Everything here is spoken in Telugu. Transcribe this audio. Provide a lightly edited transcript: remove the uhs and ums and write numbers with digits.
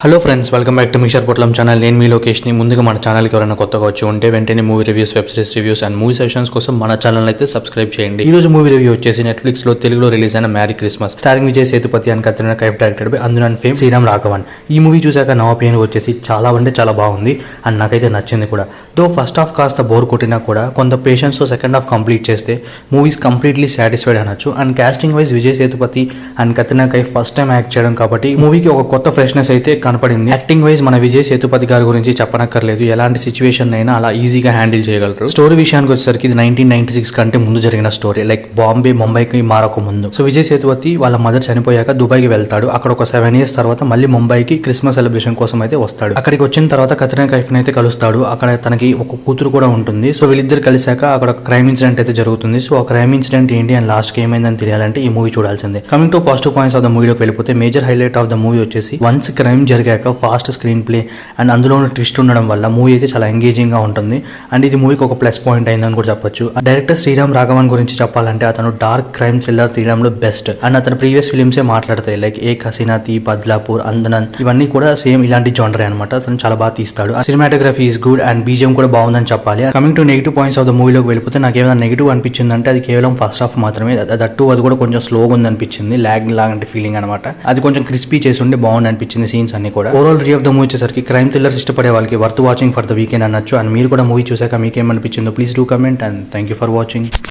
Hello friends, welcome back to Miescher పొట్లం ఛానల్. నేను మీ లోకేష్ని. ముందుగా మన ఛానల్కి ఎవరైనా కొత్తగా వచ్చి ఉంటే వెంటనే movie reviews, web series reviews and movie sessions కోసం మన ఛానల్ అయితే సబ్స్క్రైబ్ చేయండి. ఈ రోజు మూవీ రివ్యూ వచ్చేసి నెట్ఫ్లిక్స్ లో తెలుగులో రిలీజ్ అయిన Merry Christmas, starring Vijay Sethupathi and Katrina Kaif, directed by Andhadhun fame Sriram Raghavan. ఈ మూవీ చూసాక నా ఒపీనియన్ వచ్చేసి చాలా అంటే చాలా బాగుంది అండ్ నాకైతే నచ్చింది కూడా. దో ఫస్ట్ హాఫ్ కాస్త బోర్ కొట్టినా కూడా కొంత పేషెన్స్ తో సెకండ్ హాఫ్ కంప్లీట్ చేస్తే మూవీస్ కంప్లీట్లీ సాటిస్ఫైడ్ అనొచ్చు. And casting wise Vijay Sethupathi and Katrina Kaif first time act చేయడం కాబట్టి మూవీకి ఒక కొత్త ఫ్రెష్నెస్ అయితే కనపడింది. యాక్టింగ్ మన విజయ్ సేతుపతి గారి గురించి చెప్పనక్కర్లేదు. ఎలాంటి సిచ్యువేషన్ అయినా అలా ఈజీగా హ్యాండిల్ చేయగలరు. స్టోరీ విషయానికి వచ్చేసరికి ఇది 1996 కంటే ముందు జరిగిన స్టోరీ. లైక్ బాంబే, ముంబైకి మారక ముందు. సో విజయ్ సేతుపతి వాళ్ళ మదర్ చనిపోయాక దుబాయ్కి వెళ్తాడు. అక్కడ ఒక 7 years తర్వాత మళ్ళీ ముంబైకి క్రిస్మస్ సెలబ్రేషన్ కోసం అయితే వస్తాడు. అక్కడికి వచ్చిన తర్వాత కత్రినా కైఫ్ అయితే కలుస్తాడు. అక్కడ తనకి ఒక కూతురు కూడా ఉంటుంది. సో వీళ్ళిద్దరు కలిసాక అక్కడ ఒక క్రైమ్ ఇన్సిడెంట్ అయితే జరుగుతుంది. సో ఆ క్రైమ్ ఇన్సిడెంట్ ఏంటి అండ్ లాస్ట్ కి ఏమైందని తెలియాలంటే ఈ మూవీ చూడాల్సిందే. Coming to positive points of the మూవీలోకి వెళ్ళిపోతే major highlight of the movie వచ్చేసి వన్స్ క్రైమ్ జరిగాక ఫాస్ట్ స్క్రీన్ ప్లే అండ్ అందులో ట్విస్ట్ ఉండడం వల్ల మూవీ అయితే చాలా ఎంగేజింగ్ గా ఉంటుంది. అండ్ ఇది మూవీకి ఒక ప్లస్ పాయింట్ అయిందని కూడా చెప్పొచ్చు. డైరెక్టర్ శ్రీరామ్ రాఘవన్ గురించి చెప్పాలంటే అతను డార్క్ క్రైమ్ థ్రిల్లర్ తీయడంలో బెస్ట్. అండ్ అతను ప్రీవియస్ ఫిలిమ్స్ మాట్లాడతాయి. లైక్ ఏక్ హసీనా థీ, బద్లాపూర్, అందనన్, ఇవన్నీ కూడా సేమ్ ఇలాంటి జానరే అనమాట. అతను చాలా బాగా తీస్తాడు. Cinematography is good and BGM కూడా బాగుందని చెప్పాలి. Coming to negative points of the మూవీలోకి వెళ్ళిపోతే నాకు ఏమైనా నెగిటివ్ అనిపించిందంటే అది కేవలం ఫస్ట్ హాఫ్ మాత్రమే. దట్టు అది కూడా కొంచెం స్లోగా ఉంది అనిపించింది. లాగ్ లాంటి ఫీలింగ్ అనమాట. అది కొంచెం క్రిస్పీ చేసి ఉంటే బాగుంది అనిపించింది సీన్స్ అన్ని కూడా. Overall review of the movie వచ్చేసరికి క్రైమ్ థ్రిల్లర్స్ ఇష్టపడే వాళ్ళకి worth watching for the weekend అనొచ్చు. అండ్ మీరు కూడా మూవీ చూసాక మీకేమనిపించిందో please do comment and thank you for watching.